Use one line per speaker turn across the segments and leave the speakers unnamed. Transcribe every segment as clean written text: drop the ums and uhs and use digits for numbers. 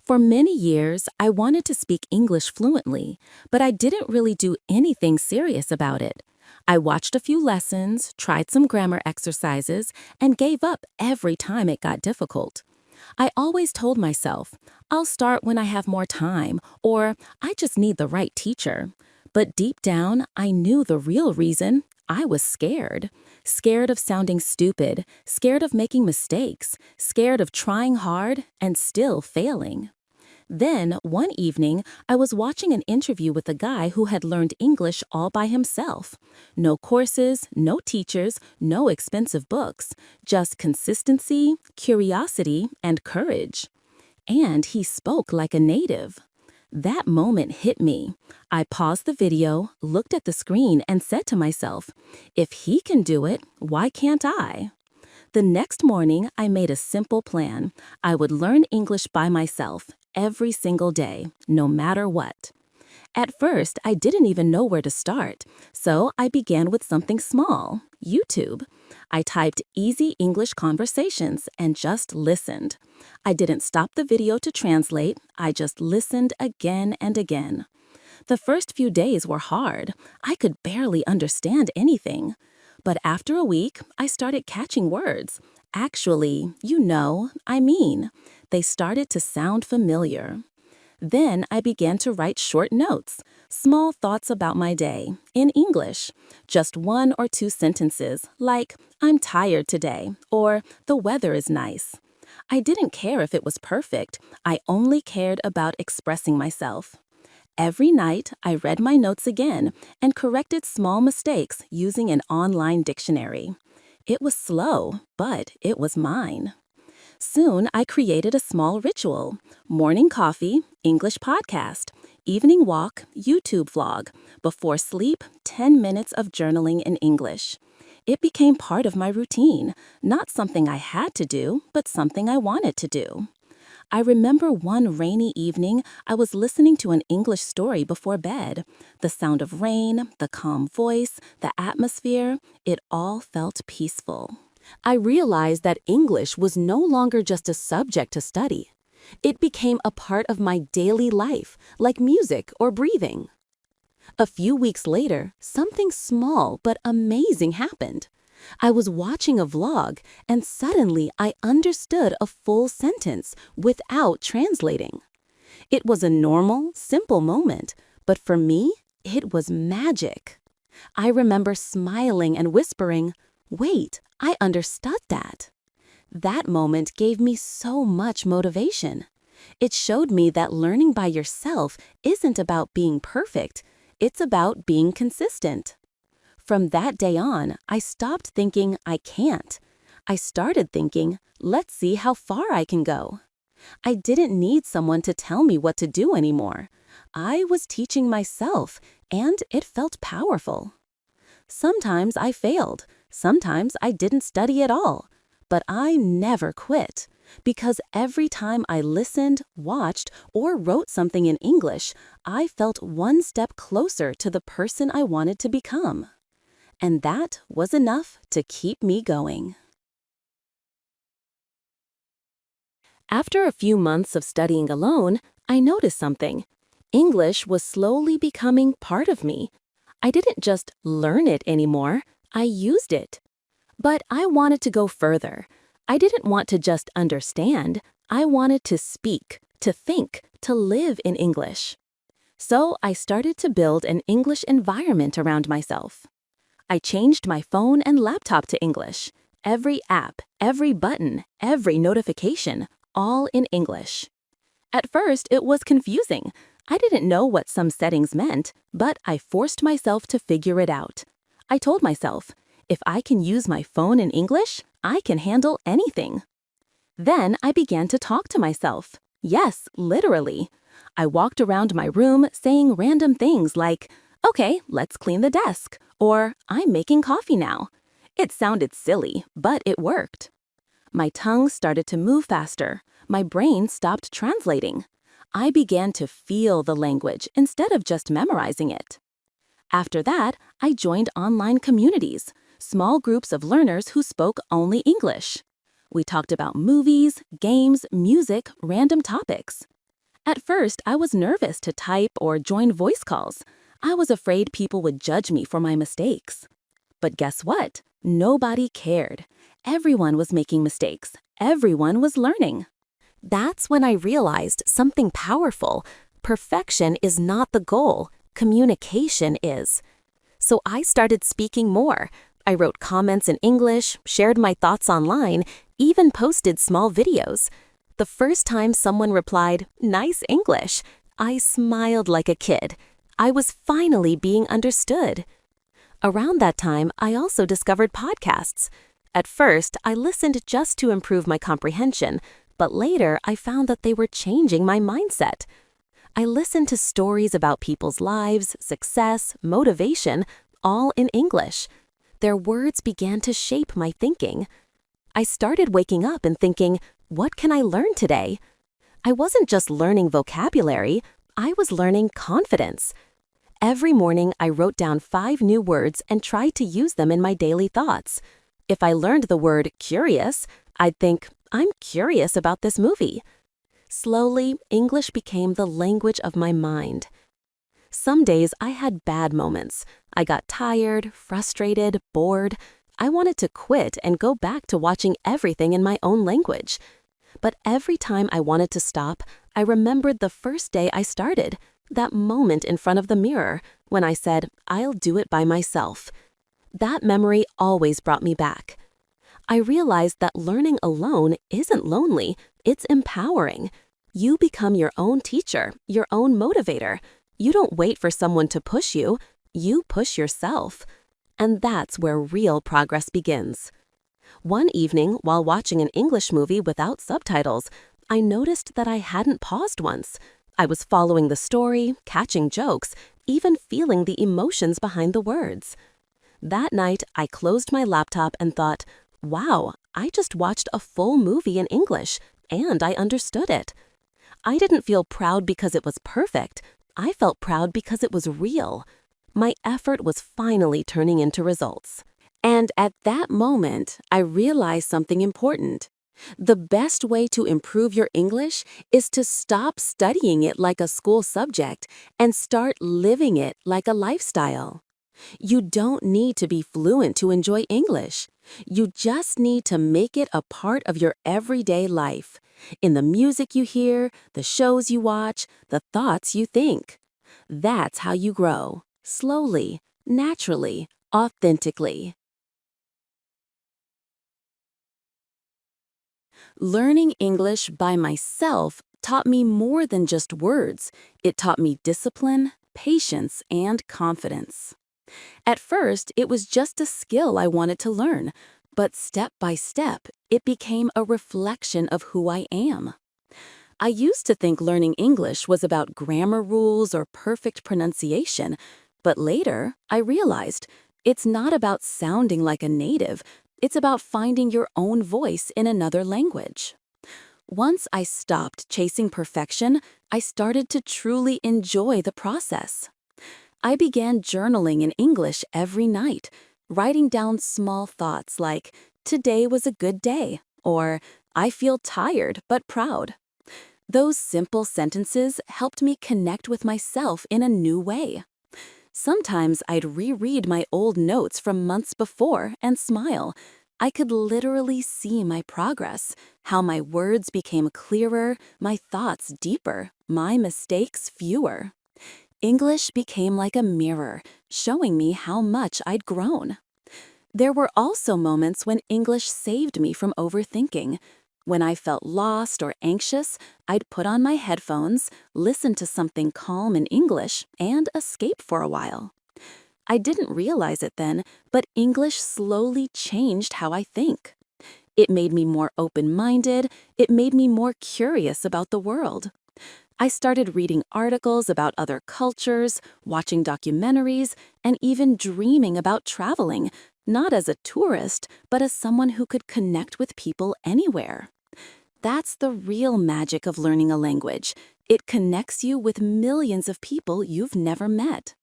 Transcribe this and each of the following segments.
For many years, I wanted to speak English fluently, but I didn't really do anything serious about it. I watched a few lessons, tried some grammar exercises, and gave up every time it got difficult. I always told myself, I'll start when I have more time, or I just need the right teacher. But deep down, I knew the real reason. I was scared. Scared of sounding stupid, scared of making mistakes, scared of trying hard and still failing. Then, one evening, I was watching an interview with a guy who had learned English all by himself. No courses, no teachers, no expensive books, just consistency, curiosity, and courage. And he spoke like a native. That moment hit me. I paused the video, looked at the screen, and said to myself, if he can do it, why can't I? The next morning, I made a simple plan. I would learn English by myself every single day, no matter what. At first, I didn't even know where to start, so I began with something small, YouTube. I typed easy English conversations and just listened. I didn't stop the video to translate, I just listened again and again. The first few days were hard. I could barely understand anything. But after a week, I started catching words. Actually, I mean. They started to sound familiar. Then I began to write short notes, small thoughts about my day, in English. Just 1 or 2 sentences, like, I'm tired today, or the weather is nice. I didn't care if it was perfect. I only cared about expressing myself. Every night, I read my notes again and corrected small mistakes using an online dictionary. It was slow, but it was mine. Soon, I created a small ritual: morning coffee, English podcast, evening walk, YouTube vlog, before sleep, 10 minutes of journaling in English. It became part of my routine, not something I had to do, but something I wanted to do. I remember one rainy evening, I was listening to an English story before bed. The sound of rain, the calm voice, the atmosphere, it all felt peaceful. I realized that English was no longer just a subject to study. It became a part of my daily life, like music or breathing. A few weeks later, something small but amazing happened. I was watching a vlog, and suddenly I understood a full sentence without translating. It was a normal, simple moment, but for me, it was magic. I remember smiling and whispering, "Wait, I understood that." That moment gave me so much motivation. It showed me that learning by yourself isn't about being perfect, it's about being consistent. From that day on, I stopped thinking I can't. I started thinking, let's see how far I can go. I didn't need someone to tell me what to do anymore. I was teaching myself, and it felt powerful. Sometimes I failed. Sometimes I didn't study at all. But I never quit, because every time I listened, watched, or wrote something in English, I felt one step closer to the person I wanted to become. And that was enough to keep me going. After a few months of studying alone, I noticed something. English was slowly becoming part of me. I didn't just learn it anymore, I used it. But I wanted to go further. I didn't want to just understand, I wanted to speak, to think, to live in English. So I started to build an English environment around myself. I changed my phone and laptop to English. Every app, every button, every notification, all in English. At first, it was confusing. I didn't know what some settings meant, but I forced myself to figure it out. I told myself, if I can use my phone in English, I can handle anything. Then I began to talk to myself. Yes, literally. I walked around my room saying random things like, "Okay, let's clean the desk," or "I'm making coffee now." It sounded silly, but it worked. My tongue started to move faster. My brain stopped translating. I began to feel the language instead of just memorizing it. After that, I joined online communities, small groups of learners who spoke only English. We talked about movies, games, music, random topics. At first, I was nervous to type or join voice calls. I was afraid people would judge me for my mistakes. But guess what? Nobody cared. Everyone was making mistakes. Everyone was learning. That's when I realized something powerful. Perfection is not the goal. Communication is. So I started speaking more. I wrote comments in English, shared my thoughts online, even posted small videos. The first time someone replied, "Nice English," I smiled like a kid. I was finally being understood. Around that time, I also discovered podcasts. At first, I listened just to improve my comprehension, but later I found that they were changing my mindset. I listened to stories about people's lives, success, motivation, all in English. Their words began to shape my thinking. I started waking up and thinking, what can I learn today? I wasn't just learning vocabulary, I was learning confidence. Every morning, I wrote down 5 new words and tried to use them in my daily thoughts. If I learned the word curious, I'd think, I'm curious about this movie. Slowly, English became the language of my mind. Some days I had bad moments. I got tired, frustrated, bored. I wanted to quit and go back to watching everything in my own language. But every time I wanted to stop, I remembered the first day I started, that moment in front of the mirror when I said, I'll do it by myself. That memory always brought me back. I realized that learning alone isn't lonely, it's empowering. You become your own teacher, your own motivator. You don't wait for someone to push you, you push yourself. And that's where real progress begins. One evening, while watching an English movie without subtitles, I noticed that I hadn't paused once. I was following the story, catching jokes, even feeling the emotions behind the words. That night, I closed my laptop and thought, wow, I just watched a full movie in English, and I understood it. I didn't feel proud because it was perfect. I felt proud because it was real. My effort was finally turning into results. And at that moment, I realized something important. The best way to improve your English is to stop studying it like a school subject and start living it like a lifestyle. You don't need to be fluent to enjoy English. You just need to make it a part of your everyday life, in the music you hear, the shows you watch, the thoughts you think. That's how you grow, slowly, naturally, authentically. Learning English by myself taught me more than just words. It taught me discipline, patience, and confidence. At first, it was just a skill I wanted to learn, but step by step, it became a reflection of who I am. I used to think learning English was about grammar rules or perfect pronunciation, but later I realized it's not about sounding like a native, it's about finding your own voice in another language. Once I stopped chasing perfection, I started to truly enjoy the process. I began journaling in English every night, writing down small thoughts like, "Today was a good day," or "I feel tired but proud." Those simple sentences helped me connect with myself in a new way. Sometimes I'd reread my old notes from months before and smile. I could literally see my progress, how my words became clearer, my thoughts deeper, my mistakes fewer. English became like a mirror, showing me how much I'd grown. There were also moments when English saved me from overthinking. When I felt lost or anxious, I'd put on my headphones, listen to something calm in English, and escape for a while. I didn't realize it then, but English slowly changed how I think. It made me more open-minded, it made me more curious about the world. I started reading articles about other cultures, watching documentaries, and even dreaming about traveling, not as a tourist, but as someone who could connect with people anywhere. That's the real magic of learning a language. It connects you with millions of people you've never met.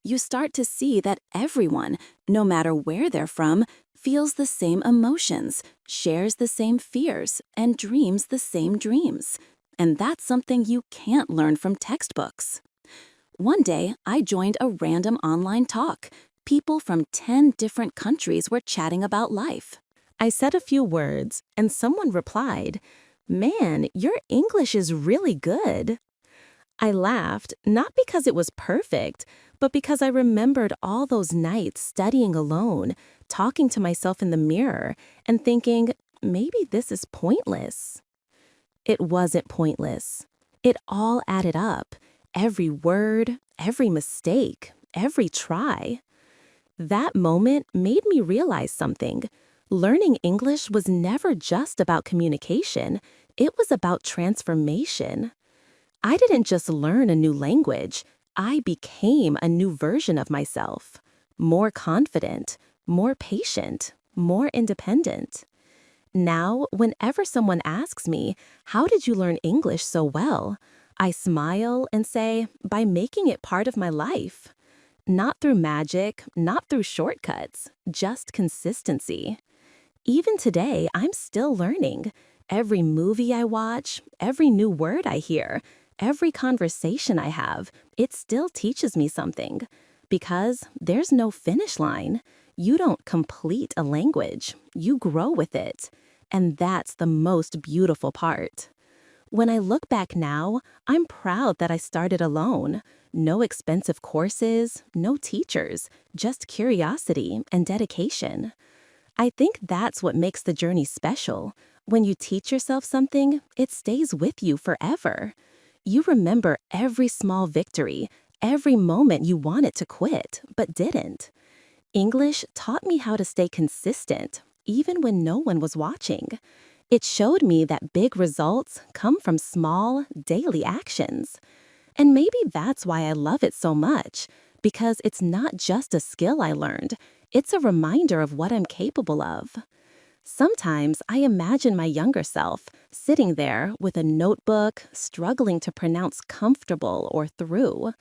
You start to see that everyone, no matter where they're from, feels the same emotions, shares the same fears, and dreams the same dreams. and that's something you can't learn from textbooks. One day, I joined a random online talk. People from 10 different countries were chatting about life. I said a few words, and someone replied, "Man, your English is really good." I laughed, not because it was perfect, but because I remembered all those nights studying alone, talking to myself in the mirror, and thinking, maybe this is pointless. It wasn't pointless. It all added up. Every word, every mistake, every try. That moment made me realize something. Learning English was never just about communication. It was about transformation. I didn't just learn a new language. I became a new version of myself. More confident, more patient, more independent. Now, whenever someone asks me, "How did you learn English so well?" I smile and say, "By making it part of my life." Not through magic, not through shortcuts, just consistency. Even today, I'm still learning. Every movie I watch, every new word I hear, every conversation I have, it still teaches me something. Because there's no finish line. You don't complete a language, you grow with it. And that's the most beautiful part. When I look back now, I'm proud that I started alone. No expensive courses, no teachers, just curiosity and dedication. I think that's what makes the journey special. When you teach yourself something, it stays with you forever. You remember every small victory, every moment you wanted to quit, but didn't. English taught me how to stay consistent, even when no one was watching. It showed me that big results come from small, daily actions. And maybe that's why I love it so much, because it's not just a skill I learned, it's a reminder of what I'm capable of. Sometimes I imagine my younger self sitting there with a notebook, struggling to pronounce comfortable or through.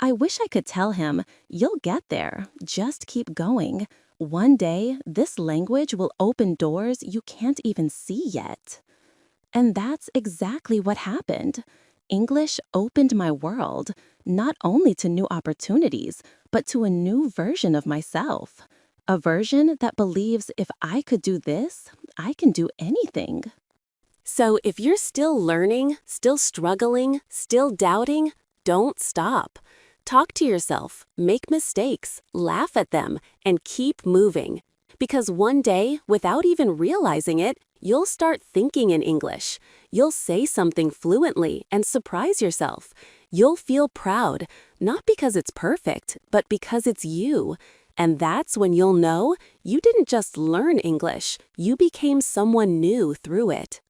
I wish I could tell him, "You'll get there, just keep going. One day, this language will open doors you can't even see yet." And that's exactly what happened. English opened my world, not only to new opportunities, but to a new version of myself. A version that believes if I could do this, I can do anything. So if you're still learning, still struggling, still doubting, don't stop. Talk to yourself, make mistakes, laugh at them, and keep moving. Because one day, without even realizing it, you'll start thinking in English. You'll say something fluently and surprise yourself. You'll feel proud, not because it's perfect, but because it's you. And that's when you'll know you didn't just learn English, you became someone new through it.